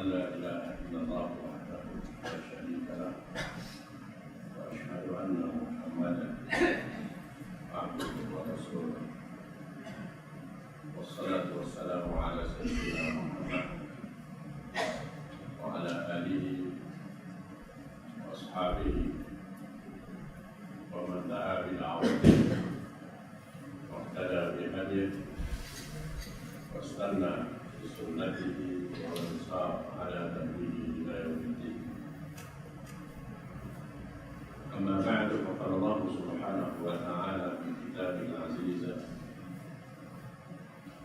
أن لا إله إلا الله وحده لا شريك له وأشهد أن محمدا عبده ورسوله والصلاة والسلام على سيدنا محمد وعلى آله وأصحابه ومن دعا بدعوته واهتدى بهديه واستنى بسنته ومن سار على نهجه إلى يوم الدين. أما بعد، فقال الله سبحانه وتعالى في كتابه العزيز: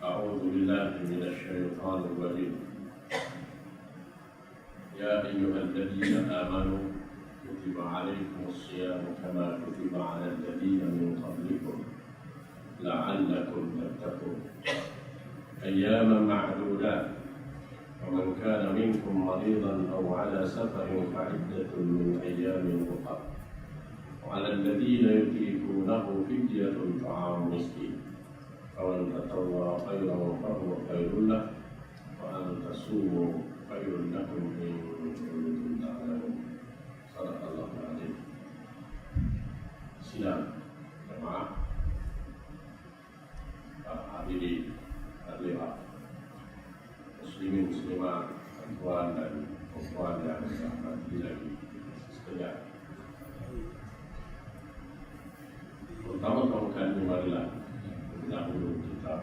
أعوذ بالله من الشيطان الرجيم. يا أيها الذين آمنوا كتب عليكم الصيام كما كتب على الذين من قبلكم لعلكم تتقون أياما معدودات ومن كان منكم مريضا أو على سفر فعدة من أيام أخر وعلى الذين يطيقونه فدية طعام مسكين فمن تطوع خيرا فهو خير له وأن تصوموا خير لكم إن كنتم تعلمون. صدق الله العظيم. Sidang jemaah hadirin hadirat muslimin muslimat, tuan dan puan yang dirahmati lagi sekalian. Pertama-tama kali marilah dahulu kita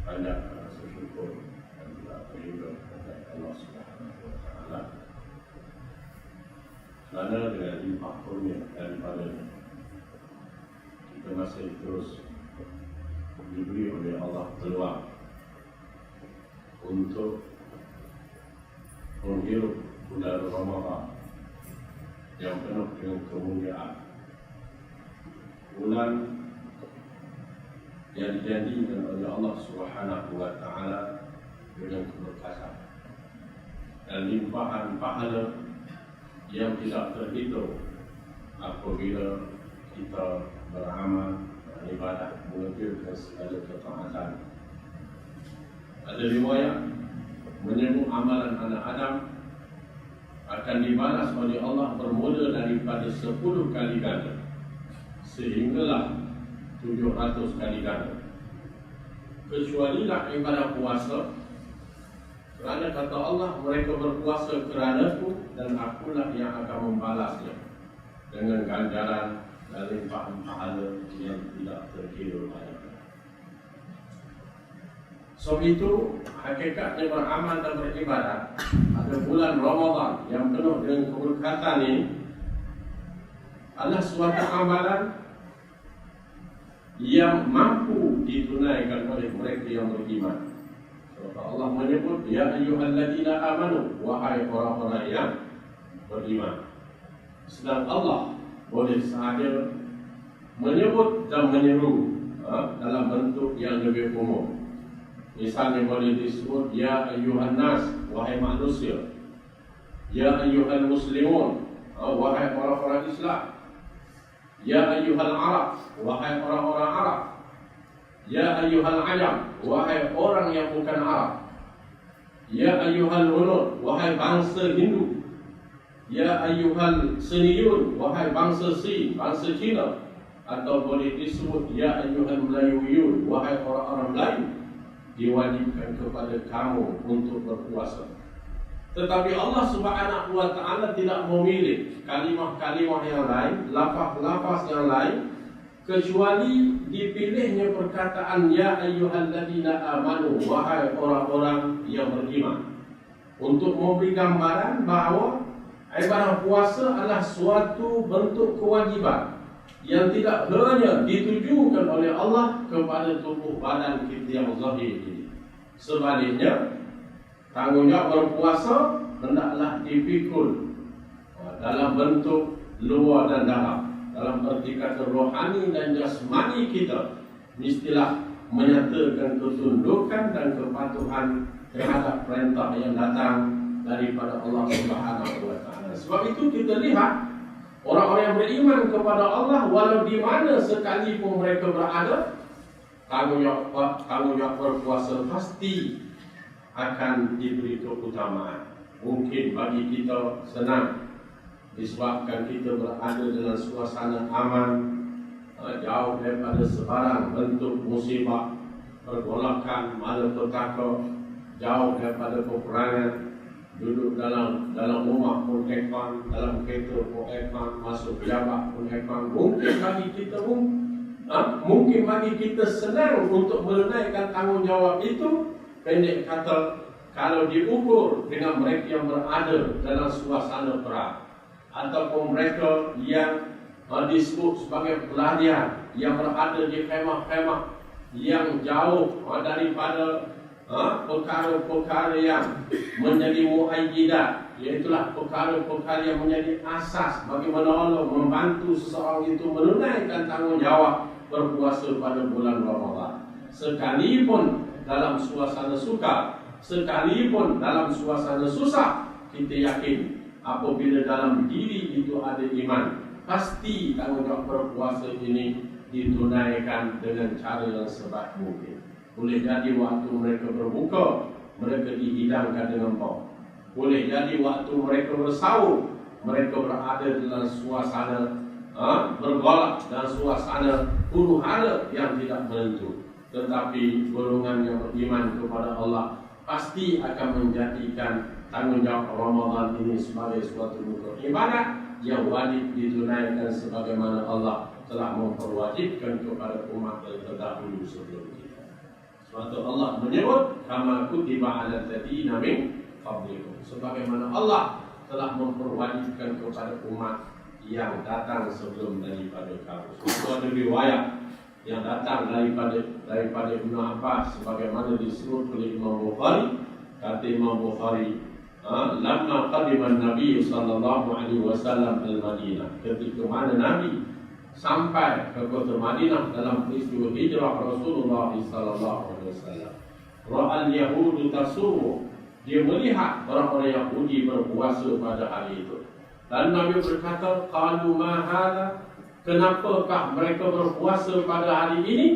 banyak rasa syukur dan juga bersyukur kepada Allah Subhanahu wa Ta'ala kerana dengan limpah kurnia daripadanya kita masih terus diberi oleh Allah peluang untuk menghirup udara Ramadan yang penuh dengan kemuliaan, bulan yang dijanjikan oleh Allah Subhanahu wa Ta'ala dengan keberkatan dan limpahan pahala yang tidak terhitung apabila kita beramal dan ibadah mengerjakan segala ketaatan. Ada riwayat menyebut amalan anak Adam akan dibalas oleh Allah bermula daripada 10 kali ganda sehinggalah 700 kali ganda, kecualilah ibadah puasa, kerana kata Allah, mereka berpuasa kerana-Ku dan Akulah yang akan membalasnya dengan ganjaran dan limpahan pahala yang tidak terkira banyak. Sebab itu, hakikatnya beramal dan beribadah pada bulan Ramadan yang penuh dengan keberkatan ini adalah suatu amalan yang mampu ditunaikan oleh mereka yang beriman. Sebab Allah menyebut, Ya ayyuhalladzina amanu, wahai orang-orang yang beriman. Sedang Allah boleh sahaja menyebut dan menyeru dalam bentuk yang lebih umum. Misalnya boleh disebut, Ya ayyuhan nas, wahai manusia. Ya ayyuhal muslimun, wahai orang-orang Islam. Ya ayyuhal Arab, wahai orang-orang Arab. Ya ayyuhal Ajam, wahai orang yang bukan Arab. Ya ayyuhal Hunun, wahai bangsa Hindu. Ya ayyuhal Siniyun, wahai bangsa Sin, bangsa Cina. Atau boleh disebut, Ya ayyuhal Melayuyun, wahai orang-orang Melayu. Diwajibkan kepada kamu untuk berpuasa. Tetapi Allah Subhanahu wa Ta'ala tidak memilih kalimah-kalimah yang lain, lafaz-lafaz yang lain, kecuali dipilihnya perkataan Ya ayyuhalladzina amanu, wahai orang-orang yang beriman, untuk memberi gambaran bahawa ibadah puasa adalah suatu bentuk kewajiban yang tidak hanya ditujukan oleh Allah kepada tubuh badan kita yang zahir ini. Sebaliknya, tanggungjawab berpuasa hendaklah dipikul dalam bentuk luar dan dalam. Dalam erti kata rohani dan jasmani kita mestilah menyatakan ketundukan dan kepatuhan terhadap perintah yang datang daripada Allah Subhanahu wa Ta'ala. Sebab itu kita lihat orang-orang yang beriman kepada Allah, walau di mana sekalipun mereka berada, tanggungjawab berpuasa pasti akan diberi keutamaan. Mungkin bagi kita senang disebabkan kita berada dalam suasana aman, jauh daripada sebarang bentuk musibah, pergolakan, malapetaka, jauh daripada peperangan, duduk dalam rumah pun ekon, dalam kereta pun ekon, masuk pejabat pun ekon. Mungkin bagi kita senang untuk menunaikan tanggungjawab itu. Pendek kata, kalau diukur dengan mereka yang berada dalam suasana perang, ataupun mereka yang disebut sebagai pelarian, yang berada di khemah-khemah yang jauh daripada perkara-perkara yang menjadi muayyidat, iaitulah perkara-perkara yang menjadi asas bagi menolong, membantu seseorang itu menunaikan tanggungjawab berpuasa pada bulan Ramadan. Sekalipun dalam suasana suka, sekalipun dalam suasana susah, kita yakin apabila dalam diri itu ada iman, pasti tanggungjawab berpuasa ini ditunaikan dengan cara yang sebaik mungkin. Boleh jadi waktu mereka berbuka, mereka dihidangkan dengan bau. Boleh jadi waktu mereka bersahur, mereka berada dalam suasana bergolak, dalam suasana huru-hara yang tidak menentu. Tetapi golongan yang beriman kepada Allah pasti akan menjadikan tanggungjawab Ramadan ini sebagai suatu rukun ibadat yang wajib ditunaikan sebagaimana Allah telah memperwajibkan kepada umat yang terdahulu sebelum kita. Suatu Allah menyebut kama kutiba 'alal ladzina min qablikum, sebagaimana Allah telah memperwajibkan kepada umat yang datang sebelum daripada kamu. Itu ada riwayat yang datang daripada Ibnu Abbas sebagaimana disebut oleh Imam Bukhari. Kata Imam Bukhari, lamma qadima Nabi sallallahu alaihi wasallam al-Madinah, ketika mana Nabi sampai ke kota Madinah dalam peristiwa hijrah Rasulullah sallallahu alaihi wasallam, ra'al yahudu tasumu, dia melihat orang-orang Yahudi berpuasa pada hari itu. Dan Nabi berkata, qalu ma hadha, kenapakah mereka berpuasa pada hari ini?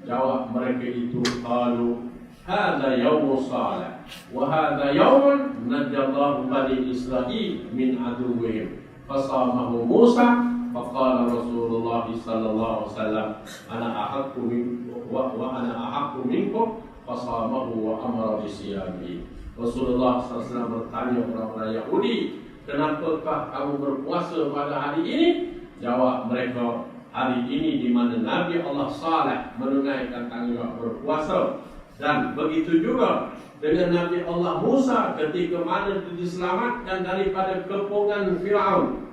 Jawab mereka itu, qalu hadha yawmus salah wa hadha yawmun najjallahu bani Israil min aduwwihim fasamahu Musa faqala Rasulullah sallallahu alaihi wasallam ana ahaqqu minkum wa ana ahaqqu minkum fasamahu wa amara bisiyamihi. Rasulullah sallallahu alaihi wasallam bertanya orang-orang Yahudi, kenapakah kamu berpuasa pada hari ini? Jawab mereka, hari ini di mana Nabi Allah Saleh menunaikan tanggungjawab berpuasa. Dan begitu juga dengan Nabi Allah Musa ketika mana diselamatkan daripada kepungan Fir'aun.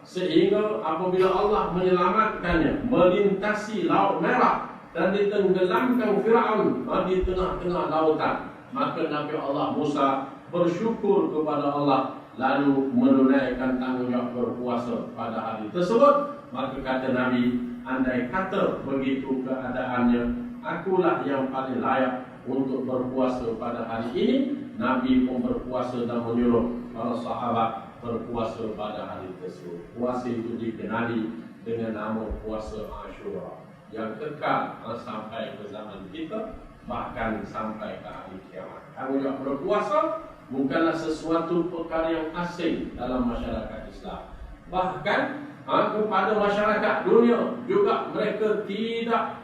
Sehingga apabila Allah menyelamatkannya, melintasi Laut Merah dan ditenggelamkan Fir'aun di tengah-tengah lautan, maka Nabi Allah Musa bersyukur kepada Allah lalu menunaikan tanggungjawab berpuasa pada hari tersebut. Maka kata Nabi, andai kata begitu keadaannya, akulah yang paling layak untuk berpuasa pada hari ini. Nabi pun berpuasa dan menyuruh para sahabat berpuasa pada hari tersebut. Puasa itu dikenali dengan nama puasa Ashura yang kekal sampai ke zaman kita, bahkan sampai ke hari kiamat. Tanggungjawab berpuasa bukanlah sesuatu perkara yang asing dalam masyarakat Islam. Bahkan kepada masyarakat dunia juga mereka tidak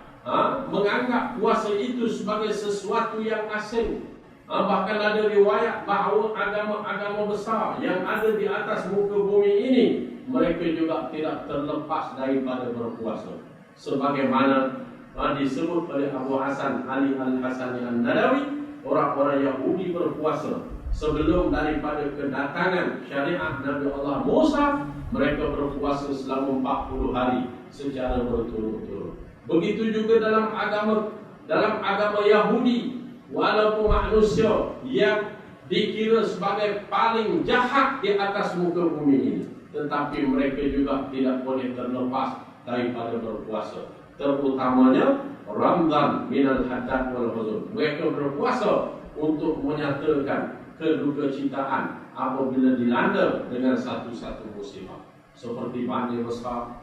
menganggap puasa itu sebagai sesuatu yang asing. Bahkan ada riwayat bahawa agama-agama besar yang ada di atas muka bumi ini, mereka juga tidak terlepas daripada berpuasa. Sebagaimana disebut oleh Abu Hasan Ali Al-Hasani An-Nadawi, orang-orang Yahudi berpuasa sebelum daripada kedatangan syariat Nabi Allah Musa. Mereka berpuasa selama 40 hari secara berturut-turut. Begitu juga dalam agama Yahudi, walaupun manusia yang dikira sebagai paling jahat di atas muka bumi ini, tetapi mereka juga tidak boleh terlepas daripada berpuasa. Terutamanya Ramadan minal haddad wal huzun. Mereka berpuasa untuk menyatakan kedukacitaan apabila dilanda dengan satu-satu musibah, seperti banjir besar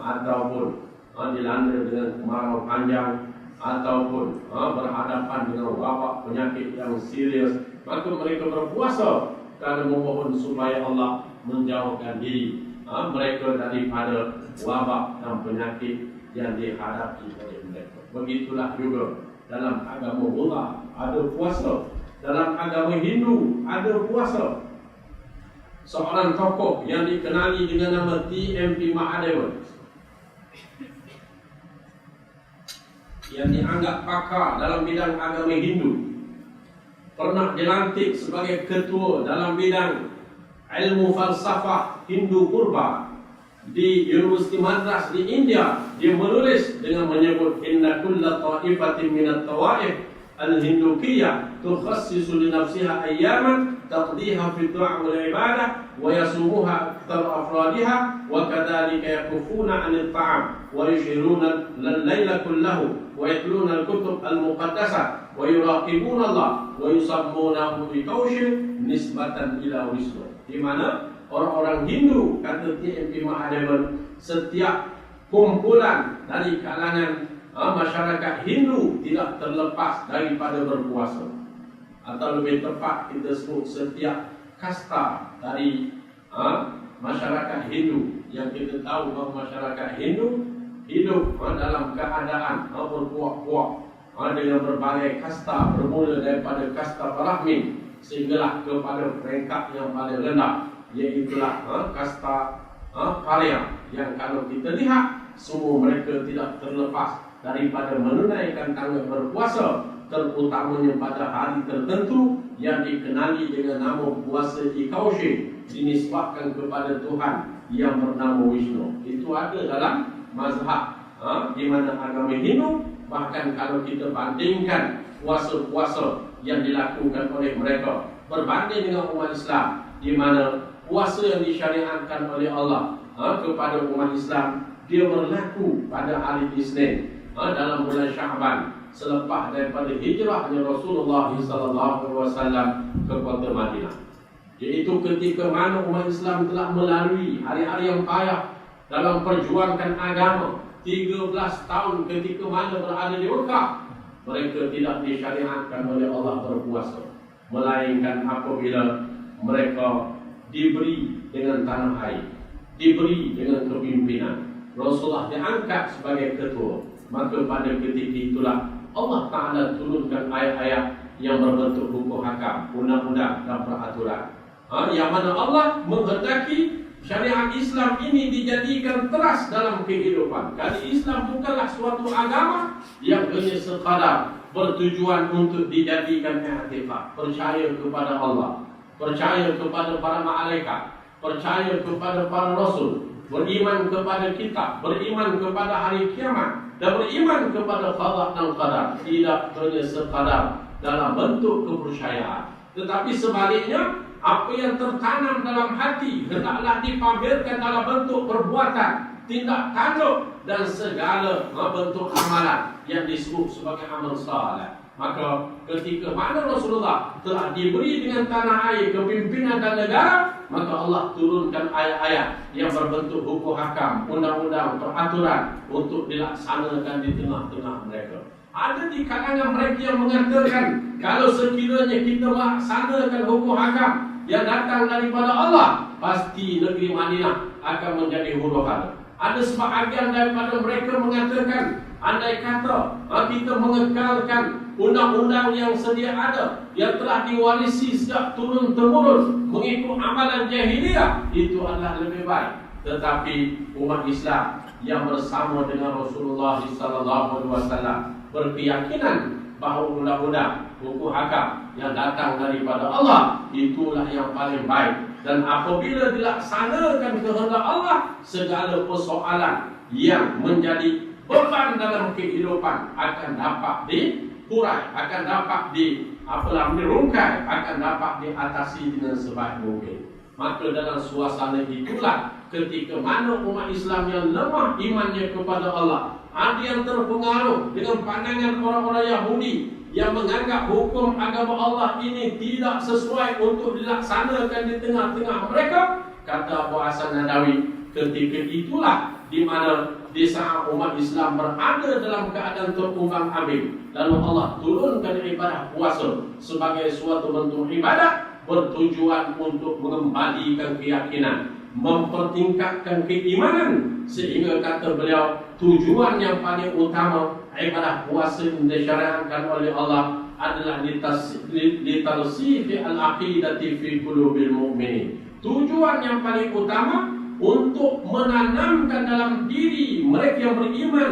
ataupun dilanda dengan kemarau panjang, ataupun berhadapan dengan wabak penyakit yang serius, maka mereka berpuasa kerana memohon supaya Allah menjauhkan diri mereka daripada wabak dan penyakit yang dihadapi oleh mereka. Begitulah juga dalam agama Buddha ada puasa, dalam agama Hindu ada puasa. Seorang tokoh yang dikenali dengan nama T.M.P. Mahadeva, yang dianggap pakar dalam bidang agama Hindu, pernah dilantik sebagai ketua dalam bidang ilmu falsafah Hindu purba di Universiti Madras di India. Dia menulis dengan menyebut inna kulla ta'ifatin minat tawaif al-hindukiyah tukhassisu li nafsiha ayyaman taqdiha fi du'a wal ibadah wa yasumuha akthar afradiha wa kadhalika yakufuna 'anil ta'am wa yushiruna al-laila kullahu wa yatluna al-kutub al-muqaddasah wa yuraqibuna Allah wa yusammunahu bi kaushin nisbatan ila wisnu. Di mana orang-orang Hindu, kata T.M.P. Mahadeva, setiap kumpulan dari kalangan masyarakat Hindu tidak terlepas daripada berpuasa, atau lebih tepat kita sebut setiap kasta dari masyarakat Hindu. Yang kita tahu bahawa masyarakat Hindu hidup dalam keadaan berpuak-puak dengan berbagai kasta, bermula daripada kasta Brahmin sehinggalah kepada peringkat yang paling rendah, iaitulah kasta Arya, yang kalau kita lihat semua mereka tidak terlepas daripada menunaikan tanggal berpuasa, terutamanya pada hari tertentu yang dikenali dengan nama puasa Ikaushi, dinisbahkan kepada Tuhan yang bernama Vishnu. Itu ada dalam mazhab di mana agama Hindu. Bahkan kalau kita bandingkan puasa-puasa yang dilakukan oleh mereka berbanding dengan umat Islam, di mana puasa yang disyariatkan oleh Allah kepada umat Islam, dia berlaku pada hari Isnin dalam bulan Sya'ban selepas daripada hijrahnya Rasulullah SAW ke kota Madinah. Iaitu ketika mana umat Islam telah melalui hari-hari yang payah dalam perjuangkan agama. 13 tahun ketika mana berada di Mekah, mereka tidak disyariatkan oleh Allah berpuasa, melainkan apabila mereka diberi dengan tanah air, diberi dengan kepimpinan, Rasulullah diangkat sebagai ketua, maka pada ketika itulah Allah Ta'ala turunkan ayat-ayat yang berbentuk hukum hakam, undang-undang dan peraturan, yang mana Allah menghendaki syariat Islam ini dijadikan teras dalam kehidupan. Kerana Islam bukanlah suatu agama yang hanya sekadar bertujuan untuk dijadikan i'tikad, percaya kepada Allah, percaya kepada para malaikat, percaya kepada para rasul, beriman kepada kitab, beriman kepada hari kiamat, dan beriman kepada qada dan qadar. Tidak hanya sekadar dalam bentuk kepercayaan, tetapi sebaliknya apa yang tertanam dalam hati hendaklah dipamerkan dalam bentuk perbuatan, tindak tanduk dan segala bentuk amalan yang disebut sebagai amal saleh. Maka ketika mana Rasulullah telah diberi dengan tanah air, kepimpinan dan negara, maka Allah turunkan ayat-ayat yang berbentuk hukum hakam, undang-undang, peraturan untuk dilaksanakan di tengah-tengah mereka. Ada di kalangan mereka yang mengatakan kalau sekiranya kita melaksanakan hukum hakam yang datang daripada Allah, pasti negeri Madinah akan menjadi huru-hara. Ada sebahagian daripada mereka mengatakan, andai kata kita mengekalkan undang-undang yang sedia ada, yang telah diwarisi sejak turun-temurun mengikut amalan jahiliyah, itu adalah lebih baik. Tetapi umat Islam yang bersama dengan Rasulullah SAW berkeyakinan bahawa undang-undang hukum hakam yang datang daripada Allah itulah yang paling baik, dan apabila dilaksanakan kehendak Allah, segala persoalan yang menjadi beban dalam kehidupan akan dapat dikurai, akan dapat dirungkai, akan dapat diatasi dengan sebaik mungkin. Maka dalam suasana itulah ketika mana umat Islam yang lemah imannya kepada Allah, ada yang terpengaruh dengan pandangan orang-orang Yahudi yang menganggap hukum agama Allah ini tidak sesuai untuk dilaksanakan di tengah-tengah mereka, kata Abu Hasan Nadawi, ketika itulah di mana di saat umat Islam berada dalam keadaan terumbang ambing, lalu Allah turunkan ibadah puasa sebagai suatu bentuk ibadah bertujuan untuk mengembalikan keyakinan, mempertingkatkan keimanan, sehingga kata beliau tujuan yang paling utama ibadah puasa yang disyariatkan oleh Allah adalah litarsifi al-aqidati fi qulubil mu'minin. Tujuan yang paling utama untuk menanamkan dalam diri mereka yang beriman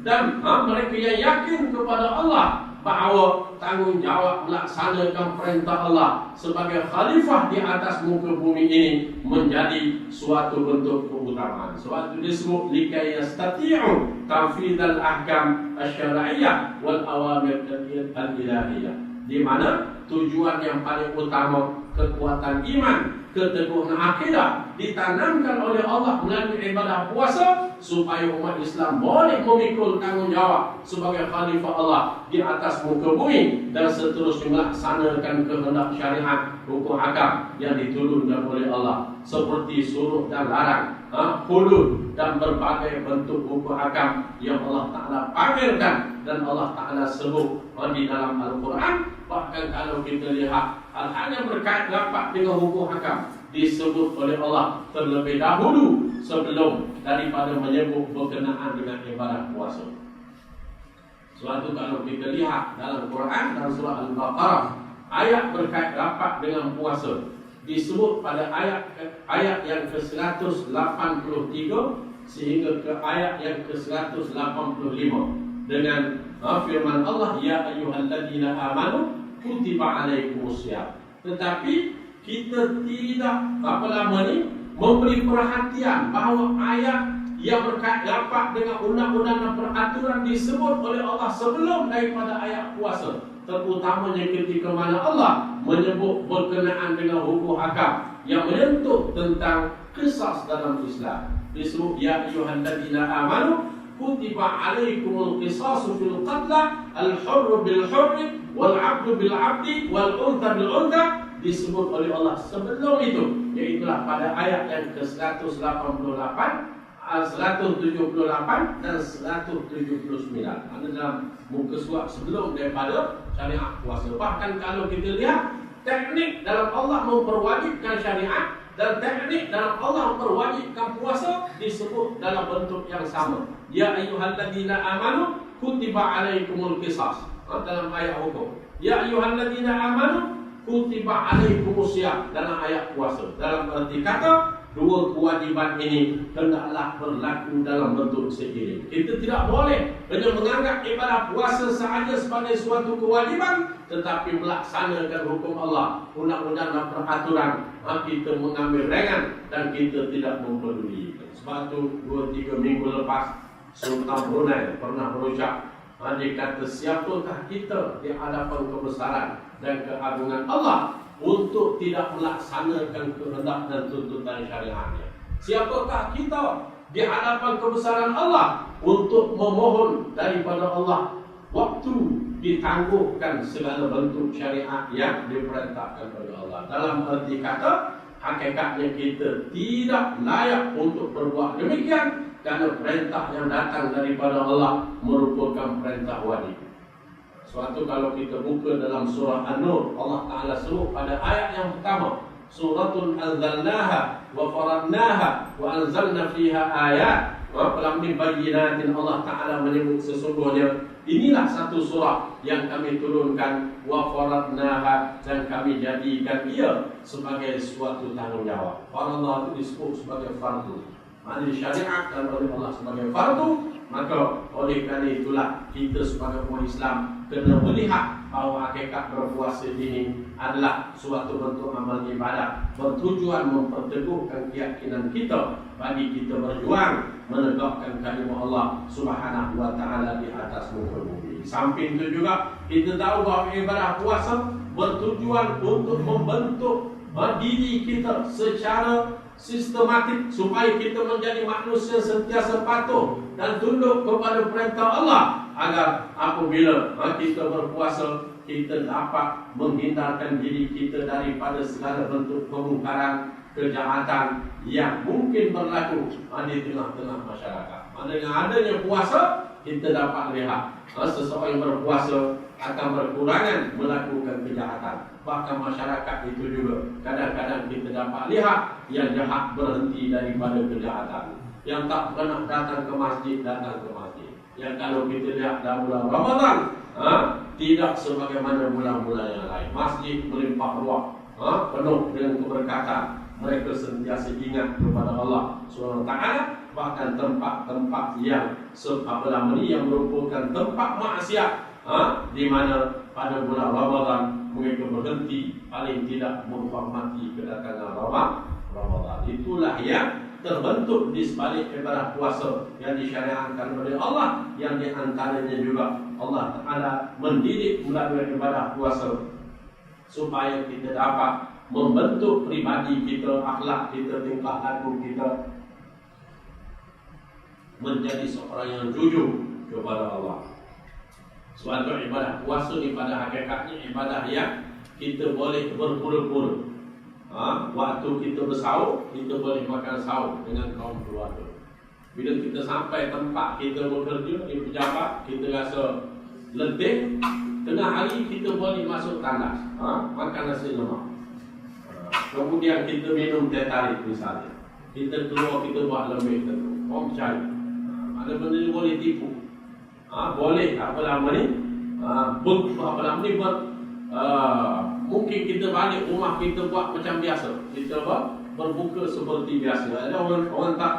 dan mereka yang yakin kepada Allah bahawa tanggungjawab melaksanakan perintah Allah sebagai khalifah di atas muka bumi ini menjadi suatu bentuk keutamaan. Sebab itu disebut likai yastati'u tanfidhal ahkam asy-syar'iyyah wal awamir al-ilahiyah, di mana tujuan yang paling utama kekuatan iman, keteguhan akidah ditanamkan oleh Allah melalui ibadah puasa supaya umat Islam boleh memikul tanggungjawab sebagai khalifah Allah di atas muka bumi dan seterusnya melaksanakan kehendak syariat hukum hakam yang diturunkan oleh Allah seperti suruh dan larang, hudud dan berbagai bentuk hukum hakam yang Allah Ta'ala pamerkan dan Allah Ta'ala sebut di dalam Al-Quran. Bahkan kalau kita lihat hal-hal yang berkait rapat dengan hukum hakam disebut oleh Allah terlebih dahulu sebelum daripada menyebut berkenaan dengan ibadah puasa. Suatu kalau kita lihat dalam Quran dan surah Al-Baqarah, ayat berkait rapat dengan puasa disebut pada ayat yang ke-183 sehingga ke ayat yang ke-185 dengan firman Allah, ya ayyuhalladzina amanu kutiba alaikumusiyam. Tetapi kita tidak memberi perhatian bahawa ayat yang berkait rapat dengan undang-undang dan peraturan disebut oleh Allah sebelum daripada ayat puasa, terutamanya ketika mana Allah menyebut berkenaan dengan hukum hakam yang menyentuh tentang qisas dalam Islam. Disebut ya ayyuhalladzina amanu kutiba alaikumul qisasu fil qatla al-hurru bil hurri wal 'abdu bil 'abdi wal untha bil untha, disebut oleh Allah sebelum itu, iaitulah pada ayat yang ke-188, 178 dan 179. Ada dalam muka surat sebelum daripada syariat puasa. Bahkan kalau kita lihat teknik dalam Allah memperwajibkan syariat dan teknik dalam Allah memperwajibkan puasa disebut dalam bentuk yang sama. Ya ayyuhalladzina amanu kutiba alaikumul qisas, dalam ayat hukum. Ya ayyuhalladzina amanu kutiba alaikumusiyam dalam ayat puasa. Dalam arti kata dua kewajiban ini hendaklah berlaku dalam bentuk seiring. Kita tidak boleh hanya menganggap ibadah puasa sahaja sebagai suatu kewajiban, tetapi melaksanakan hukum Allah, undang-undang dan peraturan kita mengambil ringan dan kita tidak mempeduli. Sebab itu 2-3 minggu lepas Sultan Brunei pernah berucap, dia kata siapakah kita di hadapan kebesaran dan keagungan Allah untuk tidak melaksanakan kehendak dan tuntutan syariatnya? Siapakah kita di hadapan kebesaran Allah untuk memohon daripada Allah waktu ditangguhkan segala bentuk syariat yang diperintahkan oleh Allah? Dalam arti kata, hakikatnya kita tidak layak untuk berbuat demikian kerana perintah yang datang daripada Allah merupakan perintah wajib. Suatu kalau kita buka dalam surah An-Nur, Allah Ta'ala sebut pada ayat yang pertama, Suratul anzalnaha wa faradnaha wa anzalna fiha ayat wa min bayyinatin. Allah Ta'ala menyebut sesungguhnya inilah satu surah yang kami turunkan, wa faradnaha, dan kami jadikan ia sebagai suatu tanggungjawab. Faradna itu disebut sebagai fardu, maknanya disyariatkan oleh Allah sebagai fardu. Maka oleh kerana itulah kita sebagai umat Islam kena melihat bahawa hakikat berpuasa ini adalah suatu bentuk amal ibadah bertujuan memperteguhkan keyakinan kita bagi kita berjuang menegakkan kalimah Allah Subhanahu wa Ta'ala di atas muka bumi. Samping itu juga kita tahu bahawa ibadah puasa bertujuan untuk membentuk diri kita secara sistematik supaya kita menjadi manusia sentiasa patuh dan tunduk kepada perintah Allah, agar apabila kita berpuasa kita dapat menghindarkan diri kita daripada segala bentuk kemungkaran, kejahatan yang mungkin berlaku di tengah-tengah masyarakat. Dengan adanya puasa, kita dapat lihat seseorang yang berpuasa akan berkurangan melakukan kejahatan. Bahkan masyarakat itu juga kadang-kadang kita dapat lihat yang jahat berhenti daripada kejahatan. Yang tak pernah datang ke masjid, datang ke masjid. Yang kalau kita lihat dalam bulan Ramadan, tidak sebagaimana bulan-bulan yang lain. Masjid melimpah ruah, penuh dengan keberkatan. Mereka sentiasa ingat kepada Allah SWT. Bahkan tempat-tempat yang yang merupakan tempat maksiat, di mana pada bulan Ramadan mereka berhenti paling tidak menghormati kedatangan Ramadan. Itulah yang terbentuk di sebalik ibadah puasa yang disyariatkan oleh Allah, yang di antaranya juga Allah Ta'ala mendidik melalui ibadah puasa supaya kita dapat membentuk pribadi kita, akhlak kita, tingkah laku kita menjadi seorang yang jujur kepada Allah. Suatu ibadah puasa ni pada hakikatnya ibadah yang kita boleh berpura-pura. Waktu kita bersahur, kita boleh makan sahur dengan kaum keluarga. Bila kita sampai tempat kita bekerja di pejabat, kita rasa letih, tengah hari kita boleh masuk tandas, makan nasi lemak. Kemudian kita minum teh tarik misalnya. Kita keluar, kita buat lembik tentu. Orang percaya. Ada benda ni boleh tipu. Boleh mungkin kita balik rumah kita buat macam biasa. Kita berbuka seperti biasa. Ada orang tak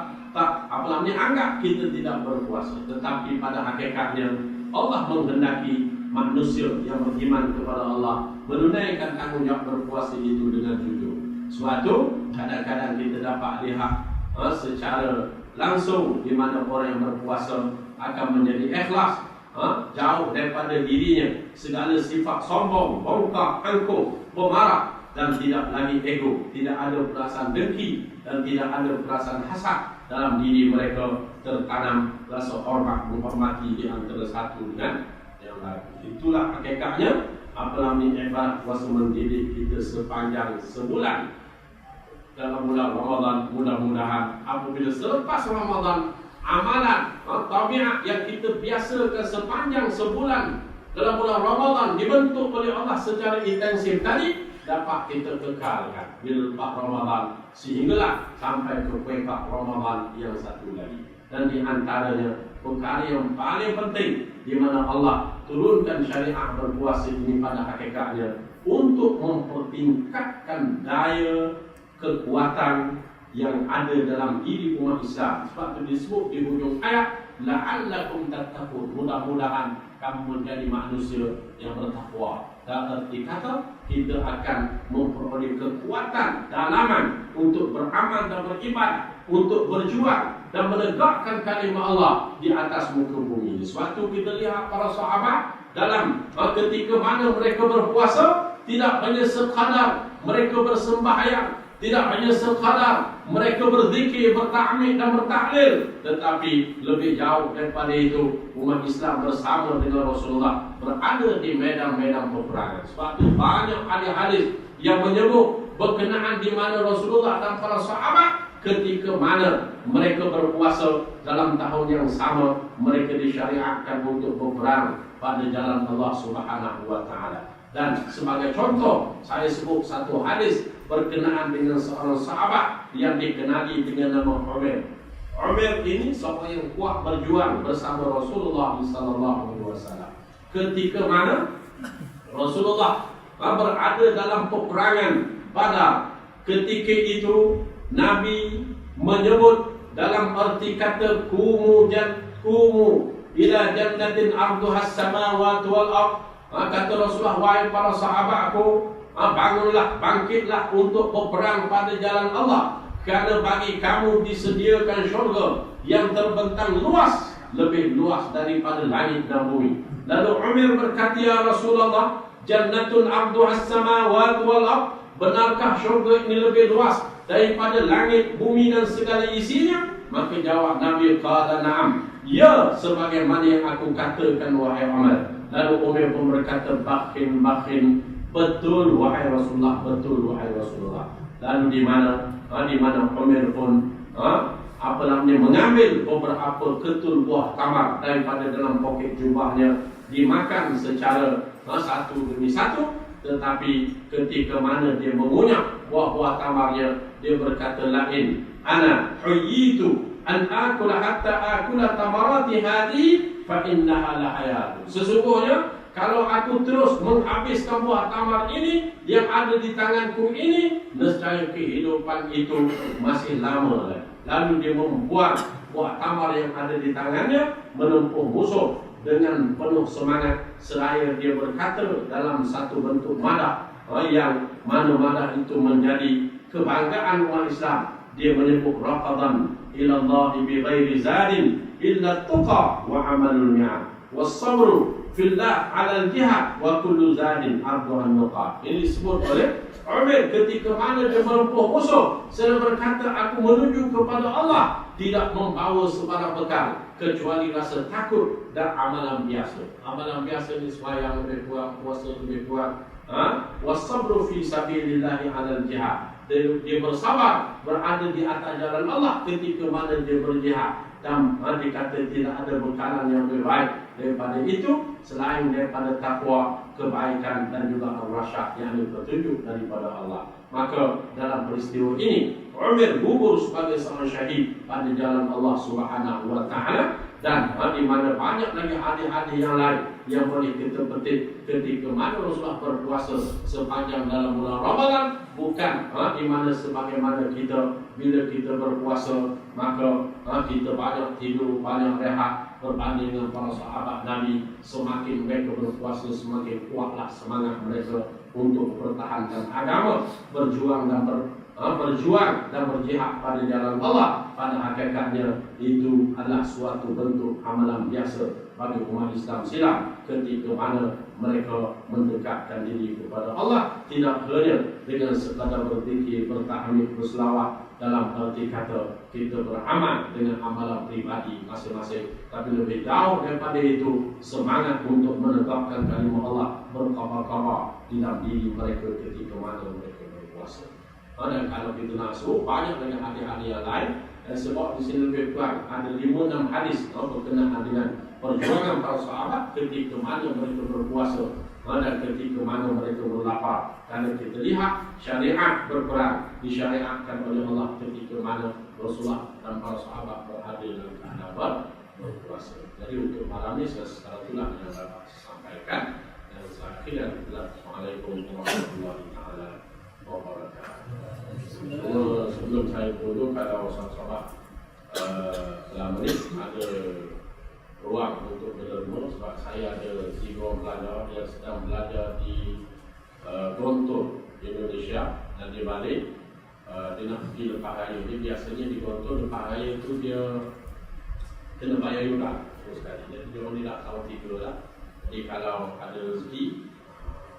anggap kita tidak berpuasa. Tetapi pada hakikatnya Allah menghendaki manusia yang beriman kepada Allah menunaikan tanggungjawab berpuasa itu dengan jujur. Suatu kadang-kadang kita dapat lihat secara langsung di mana orang yang berpuasa akan menjadi ikhlas, jauh daripada dirinya segala sifat sombong, bongkak, angkuh, pemarah, dan tidak lagi ego, tidak ada perasaan dengki dan tidak ada perasaan hasad dalam diri mereka. Tertanam rasa hormat, menghormati di antara satu dengan yang lain. Itulah hakikatnya ibadah puasa mendidik kita sepanjang sebulan dalam bulan Ramadan. Mudah-mudahan apabila selepas Ramadan amalan tabiat yang kita biasakan sepanjang sebulan dalam bulan Ramadan dibentuk oleh Allah secara intensif tadi dapat kita kekalkan bila lepas Ramadan sehinggalah sampai ke puncak Ramadan yang satu lagi. Dan di antaranya perkara yang paling penting di mana Allah turunkan syariat berpuasa ini pada hakikatnya untuk mempertingkatkan daya kekuatan yang ada dalam diri umat Islam. Sebab itu disebut di hujung ayat, la'allakum tattaqun, mudah-mudahan kamu menjadi manusia yang bertakwa. Dan arti kata kita akan memperoleh kekuatan dalaman untuk beramal dan beribadah, untuk berjuang dan menegakkan kalimah Allah di atas muka bumi ini. Suatu kita lihat para sahabat dalam ketika mana mereka berpuasa, tidak hanya sekadar mereka bersembahyang, tidak hanya sekadar mereka berzikir, bertahmid dan bertahlil, tetapi lebih jauh daripada itu umat Islam bersama dengan Rasulullah berada di medan-medan peperangan. Sebab itu banyak hadis-hadis yang menyebut berkenaan di mana Rasulullah dan para sahabat ketika mana mereka berpuasa dalam tahun yang sama mereka disyariatkan untuk berperang pada jalan Allah Subhanahu wa taala. Dan sebagai contoh saya sebut satu hadis berkenaan dengan seorang sahabat yang dikenali dengan nama Umar. Umar ini seorang yang kuat berjuang bersama Rasulullah SAW. Ketika mana Rasulullah berada dalam peperangan Badar, ketika itu Nabi menyebut dalam arti kata kumu ila jannatin arduhas samawati wal ardh. Kata Rasulullah, wahai para sahabatku, bangunlah, bangkitlah untuk berperang pada jalan Allah, kerana bagi kamu disediakan syurga yang terbentang luas, lebih luas daripada langit dan bumi. Lalu Umar berkata, ya Rasulullah, jannatun arduhas samawati wal ardh, benarkah syurga ini lebih luas daripada langit, bumi dan segala isinya? Maka jawab Nabi, qala na'am, ya, sebagaimana yang aku katakan wahai Umar. Lalu Umar pun berkata, bakhin, betul wahai Rasulullah, betul wahai Rasulullah. Lalu di mana Umar pun apalagi mengambil beberapa ketul buah tamar daripada dalam poket jubahnya, dimakan secara satu demi satu. Tetapi ketika mana dia mengunyah buah-buah tamarnya, dia berkata lain, ana huyyitu an akula hatta akula tamarati hadi fa innaha lahayatun. Sesungguhnya kalau aku terus menghabiskan buah tamar ini yang ada di tanganku ini, nescaya kehidupan itu masih lama lagi. Lalu dia membuang buah tamar yang ada di tangannya, menempuh musuh dengan penuh semangat, seraya dia berkata dalam satu bentuk madah, yang mana madah itu menjadi kebanggaan umat Islam. Dia menyebut raqadan ila Allah bi ghairi zadin illa tuqa wa amalul ni'am was-sabru fillah 'ala al-jihad wa kullu zadin arduhan nuqa. Ini disebut oleh Umar ketika mana dia menempuh musuh, serta berkata, aku menuju kepada Allah, tidak membawa sebarang bekal kecuali rasa takut dan amalan biasa. Amalan biasa ni sembahyang lebih kurang, puasa lebih kurang, wasabru fi sabilillahi 'alal jihad. Dia bersabar berada di atas jalan Allah ketika mana dia berjihad. Dan dikata tidak ada bekalan yang lebih baik daripada itu selain daripada takwa, kebaikan dan juga ar-rasyad, yang petunjuk daripada Allah. Maka dalam peristiwa ini Umar gugur sebagai seorang syahid pada jalan Allah Subhanahu wa taala, dan di mana banyak lagi hadis-hadis yang lain yang boleh kita petik ketika mana Rasulullah berpuasa sepanjang dalam bulan Ramadan, bukan di mana sebagaimana kita bila kita berpuasa maka kita banyak tidur, banyak rehat. Berbanding dengan para sahabat Nabi, semakin mereka berpuasa semakin kuatlah semangat mereka untuk mempertahankan agama, berjuang dan berjihad pada jalan Allah. Pada hakikatnya itu adalah suatu bentuk amalan biasa bagi umat Islam silam ketika mana mereka mendekatkan diri kepada Allah, tidak hanya dengan sekadar berzikir, bertahmid, berselawat dalam arti kata kita beramal dengan amalan pribadi masing-masing, tapi lebih jauh daripada itu semangat untuk menegakkan kalimah Allah berkabar-kabar di dalam diri mereka ketika mana mereka berpuasa. Dan kalau kita nak sebut banyak lagi hadis-hadis yang lain, sebab di sini lebih kurang ada 5-6 hadis berkenaan dengan perjuangan para sahabat ketika mana mereka berpuasa dan ketika mana mereka berlapar. Kerana kita lihat syariat berperang, disyariatkan oleh Allah ketika mana Rasulullah dan para sahabat berada dalam keadaan berpuasa. Jadi untuk malam ini secara itulah yang dapat saya sampaikan. Dan saya akhirnya Assalamualaikum warahmatullahi wabarakatuh. Sebelum saya duduk, kalau sahabat selama ini ada ruang untuk berderma, sebab saya ada 3 orang pelajar yang sedang belajar di Gontor, Indonesia, dan dia balik dia nak pergi lepas raya. Jadi biasanya di Gontor lepas raya itu dia kena bayar yuran terus sekali. Jadi dia orang tidak tahu tidur lah. Jadi kalau ada rezeki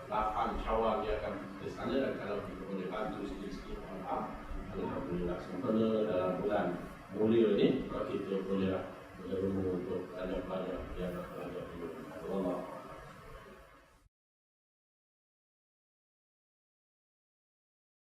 8 Syawal dia akan ke sana, dan kalau kita boleh bantu sikit-sikit, alhamdulillah. Sempena dalam bulan mulia ni kita boleh berderma untuk pelajar-pelajar yang nak belajar di Allah.